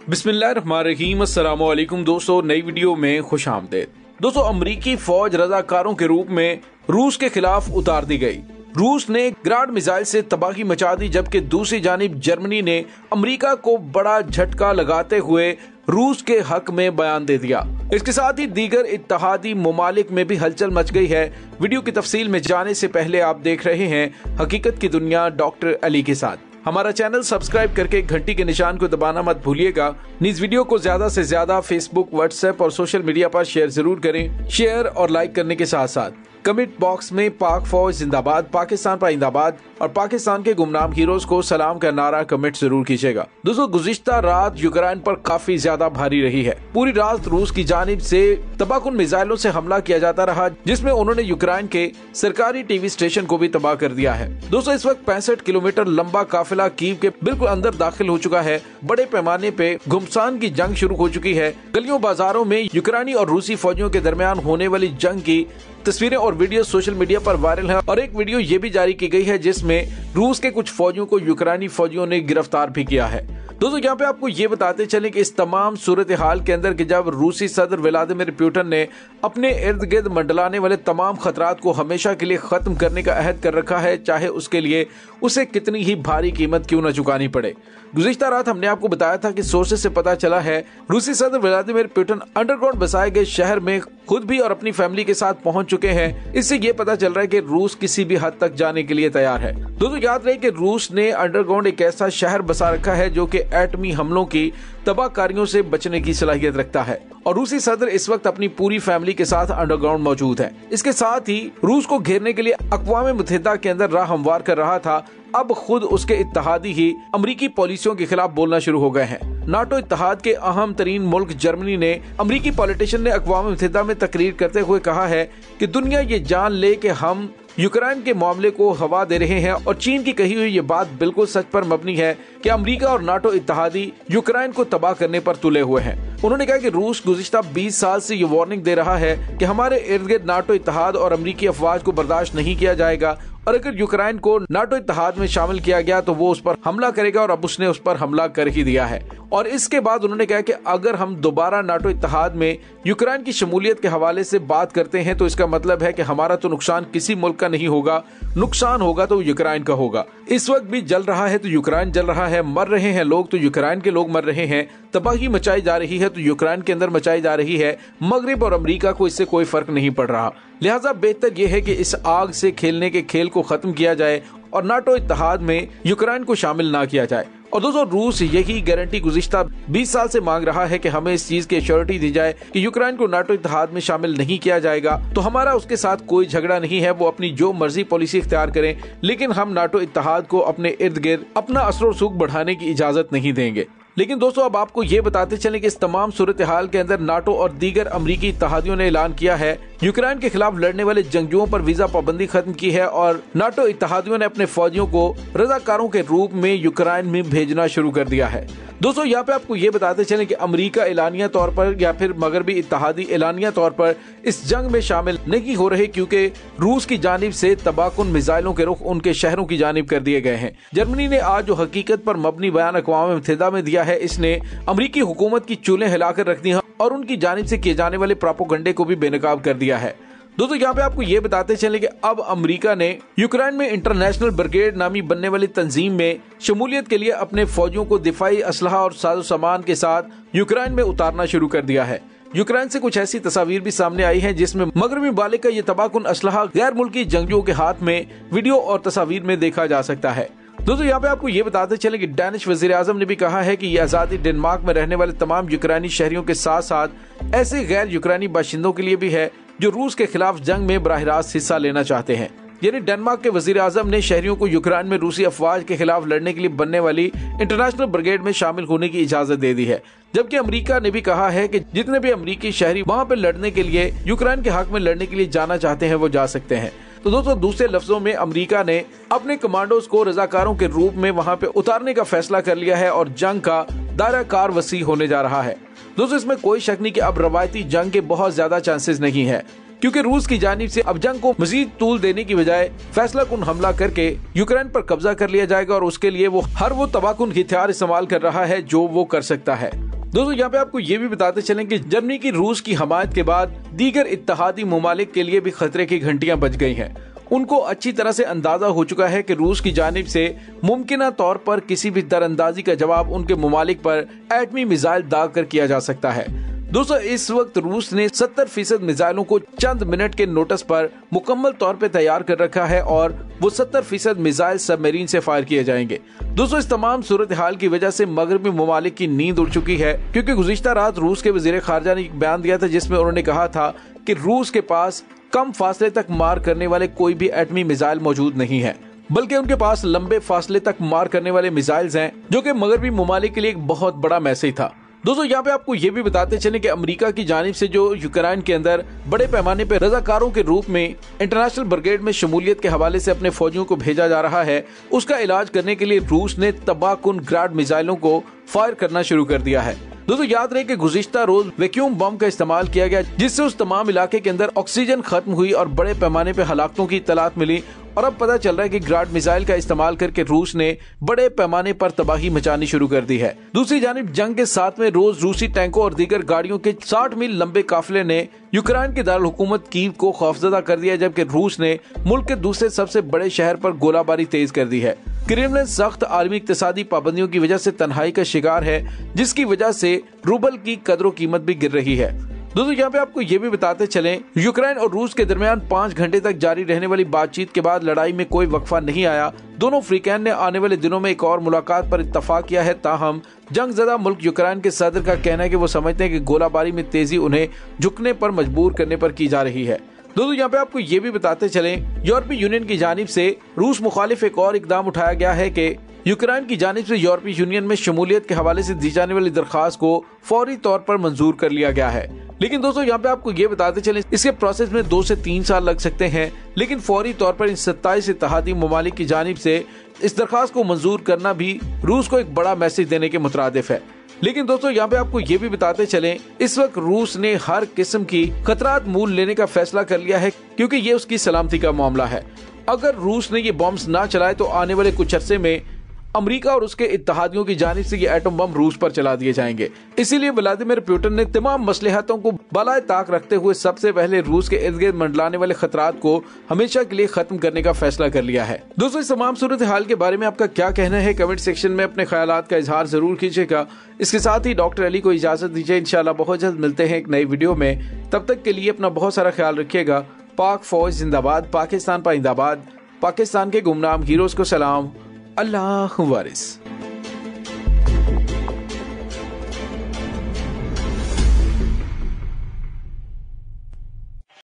बिस्मिल्लाहिर्रहमानिर्रहीम। अस्सलाम वालेकुम दोस्तों, नई वीडियो में खुश आमदीद। दोस्तों, अमरीकी फौज रजाकारों के रूप में रूस के खिलाफ उतार दी गई। रूस ने ग्राड मिसाइल से तबाही मचा दी, जबकि दूसरी जानिब जर्मनी ने अमेरिका को बड़ा झटका लगाते हुए रूस के हक में बयान दे दिया। इसके साथ ही दीगर इत्तेहादी ममालिक में भी हलचल मच गई है। वीडियो की तफसील में जाने से पहले आप देख रहे हैं हकीकत की दुनिया डॉक्टर अली के साथ। हमारा चैनल सब्सक्राइब करके घंटी के निशान को दबाना मत भूलिएगा। इस वीडियो को ज्यादा से ज्यादा फेसबुक, व्हाट्सएप और सोशल मीडिया पर शेयर जरूर करें। शेयर और लाइक करने के साथ साथ कमेंट बॉक्स में पाक फौज जिंदाबाद, पाकिस्तान पाइंदाबाद और पाकिस्तान के गुमनाम हीरोज को सलाम का नारा कमेंट जरूर कीजिएगा। दोस्तों, गुज़िश्ता रात यूक्रेन पर काफी ज्यादा भारी रही है। पूरी रात रूस की जानिब से तबाहकुन मिसाइलों से हमला किया जाता रहा, जिसमें उन्होंने यूक्रेन के सरकारी टीवी स्टेशन को भी तबाह कर दिया है। दोस्तों, इस वक्त 65 किलोमीटर लंबा काफिला कीव के बिल्कुल अंदर दाखिल हो चुका है। बड़े पैमाने पे घुमसान की जंग शुरू हो चुकी है। गलियों बाजारों में यूक्रेनी और रूसी फौजियों के दरमियान होने वाली जंग की तस्वीरें और वीडियो सोशल मीडिया पर वायरल है और एक वीडियो ये भी जारी की गई है जिसमें रूस के कुछ फौजियों को यूक्रेनी फौजियों ने गिरफ्तार भी किया है। दोस्तों, यहाँ पे आपको ये बताते चले कि इस तमाम सूरत हाल के अंदर कि जब रूसी सदर व्लादिमीर पुतिन ने अपने इर्द गिर्द मंडलाने वाले तमाम खतरात को हमेशा के लिए खत्म करने का अहद कर रखा है, चाहे उसके लिए उसे कितनी ही भारी कीमत क्यों न चुकानी पड़े। गुज़िश्ता रात हमने आपको बताया था कि सोर्सेस से पता चला है रूसी सदर व्लादिमीर पुतिन अंडरग्राउंड बसाए गए शहर में खुद भी और अपनी फैमिली के साथ पहुंच चुके हैं। इससे ये पता चल रहा है कि रूस किसी भी हद तक जाने के लिए तैयार है। दोस्तों, याद रहे कि रूस ने अंडरग्राउंड एक ऐसा शहर बसा रखा है जो कि एटमी हमलों की तबाहकारियों से बचने की सलाहियत रखता है और रूसी सदर इस वक्त अपनी पूरी फैमिली के साथ अंडरग्राउंड मौजूद है। इसके साथ ही रूस को घेरने के लिए अक़वाम मुत्तहिदा के अंदर राह हमवार कर रहा था। अब खुद उसके इत्तेहादी ही अमरीकी पॉलिसियों के खिलाफ बोलना शुरू हो गए हैं। नाटो इत्तेहाद के अहम तरीन मुल्क जर्मनी ने अमरीकी पॉलिटिशियन ने अक़वाम मुत्तहिदा में तकरीर करते हुए कहा है कि दुनिया ये जान ले कि हम यूक्रेन के मामले को हवा दे रहे हैं और चीन की कही हुई ये बात बिल्कुल सच पर मबनी है कि अमेरिका और नाटो इत्तेहादी यूक्रेन को तबाह करने पर तुले हुए हैं। उन्होंने कहा कि रूस गुज़िश्ता 20 साल से ये वार्निंग दे रहा है कि हमारे इर्द गिर्द नाटो इत्तेहाद और अमरीकी अफवाज को बर्दाश्त नहीं किया जाएगा और अगर यूक्रेन को नाटो इत्तेहाद में शामिल किया गया तो वो उस पर हमला करेगा और अब उसने उस पर हमला कर ही दिया है। और इसके बाद उन्होंने कहा कि अगर हम दोबारा नाटो इत्तेहाद में यूक्रेन की शमूलियत के हवाले से बात करते हैं तो इसका मतलब है कि हमारा तो नुकसान किसी मुल्क का नहीं होगा, नुकसान होगा तो यूक्रेन का होगा। इस वक्त भी जल रहा है तो यूक्रेन जल रहा है, मर रहे हैं लोग तो यूक्रेन के लोग मर रहे हैं, तबाही मचाई जा रही है तो यूक्रेन के अंदर मचाई जा रही है। मगरिब और अमेरिका को इससे कोई फर्क नहीं पड़ रहा। लिहाजा बेहतर यह है कि इस आग से खेलने के खेल को खत्म किया जाए और नाटो इत्तेहाद में यूक्रेन को शामिल ना किया जाए। और दोस्तों, रूस यही गारंटी गुज़िश्ता 20 साल से मांग रहा है कि हमें इस चीज की एश्योरिटी दी जाए कि यूक्रेन को नाटो इत्तेहाद में शामिल नहीं किया जाएगा तो हमारा उसके साथ कोई झगड़ा नहीं है, वो अपनी जो मर्जी पॉलिसी इख्तियार करें, लेकिन हम नाटो इत्तेहाद को अपने इर्द गिर्द अपना असर और सुख बढ़ाने की इजाजत नहीं देंगे। लेकिन दोस्तों, अब आपको ये बताते चलें कि इस तमाम सूरत हाल के अंदर नाटो और दीगर अमरीकी इत्तेहादियों ने ऐलान किया है यूक्रेन के खिलाफ लड़ने वाले जंगजुओं पर वीजा पाबंदी खत्म की है और नाटो इत्तेहादियों ने अपने फौजियों को रजाकारों के रूप में यूक्रेन में भेजना शुरू कर दिया है। दोस्तों, यहाँ पे आपको ये बताते चलें कि अमेरिका एलानिया तौर पर या फिर मगरबी इत्तेहादी एलानिया तौर पर इस जंग में शामिल नहीं हो रहे, क्योंकि रूस की जानिब से तबाहकुन मिसाइलों के रुख उनके शहरों की जानिब कर दिए गए हैं। जर्मनी ने आज जो हकीकत पर मबनी बयान अक़वाम मुत्तहिदा में दिया है, इसने अमरीकी हुकूमत की चूल्हे हिलाकर रख दी है और उनकी जानिब से किए जाने वाले प्रोपेगेंडे को भी बेनकाब कर दिया है। दोस्तों, यहाँ पे आपको ये बताते चले कि अब अमेरिका ने यूक्रेन में इंटरनेशनल ब्रिगेड नामी बनने वाली तंजीम में शमूलियत के लिए अपने फौजियों को दिफाई असलहा और साजो सामान के साथ यूक्रेन में उतारना शुरू कर दिया है। यूक्रेन से कुछ ऐसी तस्वीर भी सामने आई हैं जिसमें मगरबी ममालिक का ये तबाहकुन असलहा गैर मुल्की जंगजुओं के हाथ में वीडियो और तस्वीर में देखा जा सकता है। दोस्तों, यहाँ पे आपको ये बताते चले कि डैनिश वज़ीर आज़म ने भी कहा है कि ये आज़ादी डेनमार्क में रहने वाले तमाम यूक्रेनी शहरियों के साथ साथ ऐसे गैर यूक्रेनी बाशिंदों के लिए भी है जो रूस के खिलाफ जंग में बराह रास्त हिस्सा लेना चाहते हैं। यानी डेनमार्क के वज़ीर आज़म ने शहरियों को यूक्रेन में रूसी अफवाज के खिलाफ लड़ने के लिए बनने वाली इंटरनेशनल ब्रिगेड में शामिल होने की इजाजत दे दी है, जबकि अमेरिका ने भी कहा है कि जितने भी अमेरिकी शहरी वहाँ पे लड़ने के लिए यूक्रेन के हक में लड़ने के लिए जाना चाहते हैं वो जा सकते हैं। तो दोस्तों, दूसरे लफ्जों में अमेरिका ने अपने कमांडोज को रजाकारों के रूप में वहाँ पे उतारने का फैसला कर लिया है और जंग का दायरा कार वसी होने जा रहा है। दोस्तों, इसमें कोई शक नहीं कि अब रवायती जंग के बहुत ज्यादा चांसेस नहीं है, क्योंकि रूस की जानिब से अब जंग को मजीद तूल देने की बजाय फैसला कुन हमला करके यूक्रेन पर कब्जा कर लिया जाएगा और उसके लिए वो तबाहकुन हथियार इस्तेमाल कर रहा है जो वो कर सकता है। दोस्तों यहाँ पे आपको ये भी बताते चलें कि जर्मनी की रूस की हमायत के बाद दीगर इत्तेहादी ममालिक के लिए भी खतरे की घंटियां बज गई हैं। उनको अच्छी तरह से अंदाजा हो चुका है कि रूस की जानिब से मुमकिन तौर पर किसी भी दरअंदाजी का जवाब उनके ममालिक पर एटमी मिसाइल दाग कर किया जा सकता है। दोस्तों इस वक्त रूस ने 70% मिसाइलों को चंद मिनट के नोटिस पर मुकम्मल तौर पे तैयार कर रखा है और वो 70% मिसाइल सबमरीन से फायर किए जाएंगे। दोस्तों इस तमाम सूरत हाल की वजह से मगरबी ममालिक की नींद उड़ चुकी है, क्योंकि गुज़िश्ता रात रूस के वज़ीर ख़ारजा ने एक बयान दिया था जिसमें उन्होंने कहा था कि रूस के पास कम फासले तक मार करने वाले कोई भी एटमी मिसाइल मौजूद नहीं है, बल्कि उनके पास लंबे फासले तक मार करने वाले मिसाइल्स हैं, जो कि मगरबी ममालिक के लिए एक बहुत बड़ा मैसेज था। दोस्तों यहाँ पे आपको ये भी बताते चलें कि अमेरिका की जानिब से जो यूक्रेन के अंदर बड़े पैमाने पर रजाकारों के रूप में इंटरनेशनल ब्रिगेड में शमूलियत के हवाले से अपने फौजियों को भेजा जा रहा है, उसका इलाज करने के लिए रूस ने तबाहकुन ग्राड मिसाइलों को फायर करना शुरू कर दिया है। दोस्तों याद रहे कि गुज़िश्ता रोज वैक्यूम बम का इस्तेमाल किया गया, जिससे उस तमाम इलाके के अंदर ऑक्सीजन खत्म हुई और बड़े पैमाने पे हलाकतों की इत्तलात मिली। और अब पता चल रहा है कि ग्राड मिसाइल का इस्तेमाल करके रूस ने बड़े पैमाने पर तबाही मचानी शुरू कर दी है। दूसरी जानिब जंग के 7वें रोज रूसी टैंकों और दीगर गाड़ियों के 60 मील लंबे काफिले ने यूक्रेन के दारुल हुकूमत कीव को खौफजदा कर दिया, जबकि रूस ने मुल्क के दूसरे सबसे बड़े शहर पर गोलाबारी तेज कर दी है। क्रेमलिन सख्त आलमी इक्तिसादी पाबंदियों की वजह से तन्हाई का शिकार है, जिसकी वजह से रूबल की कदर कीमत भी गिर रही है। दोस्तों यहाँ पे आपको ये भी बताते चलें, यूक्रेन और रूस के दरमियान 5 घंटे तक जारी रहने वाली बातचीत के बाद लड़ाई में कोई वक्फा नहीं आया। दोनों फ्रीकैन ने आने वाले दिनों में एक और मुलाकात पर इत्तफाक किया है। ताहम जंगज़दा मुल्क यूक्रेन के सदर का कहना है कि वो समझते हैं कि गोलाबारी में तेजी उन्हें झुकने पर मजबूर करने पर की जा रही है। दोस्तों यहाँ पे आपको ये भी बताते चलें, यूरोपीय यूनियन की जानिब से रूस मुखालिफ एक और इकदाम उठाया गया है कि यूक्रेन की जानिब से यूरोपीय यूनियन में शमूलियत के हवाले से दी जाने वाली दरख्वास्त को फौरी तौर पर मंजूर कर लिया गया है। लेकिन दोस्तों यहाँ पे आपको ये बताते चलें, इसके प्रोसेस में 2 से 3 साल लग सकते हैं, लेकिन फौरी तौर पर इन 27 इत्तेहादी ममालिक की जानिब से इस दरख्वास्त को मंजूर करना भी रूस को एक बड़ा मैसेज देने के मुतरादिफ है। लेकिन दोस्तों यहाँ पे आपको ये भी बताते चलें, इस वक्त रूस ने हर किस्म की खतरात मूल लेने का फैसला कर लिया है, क्योंकि ये उसकी सलामती का मामला है। अगर रूस ने ये बॉम्ब्स ना चलाए तो आने वाले कुछ अरसे में अमेरिका और उसके इत्तेहादियों की जानिब से ये एटम बम रूस पर चला दिए जाएंगे। इसीलिए व्लादिमीर पुतिन ने तमाम मसलहतों को बालाए ताक रखते हुए सबसे पहले रूस के इर्द गिर्द मंडलाने वाले खतरात को हमेशा के लिए खत्म करने का फैसला कर लिया है। दोस्तों इस तमाम सूरत हाल के बारे में आपका क्या कहना है, कमेंट सेक्शन में अपने ख्यालात का इजहार जरूर कीजिएगा। इसके साथ ही डॉक्टर अली को इजाजत दीजिए। इंशाल्लाह बहुत जल्द मिलते हैं एक नई वीडियो में। तब तक के लिए अपना बहुत सारा ख्याल रखिएगा। पाक फौज जिंदाबाद, पाकिस्तान पाइंदाबाद, पाकिस्तान के गुमनाम हीरोज को सलाम, अल्लाह वारिस।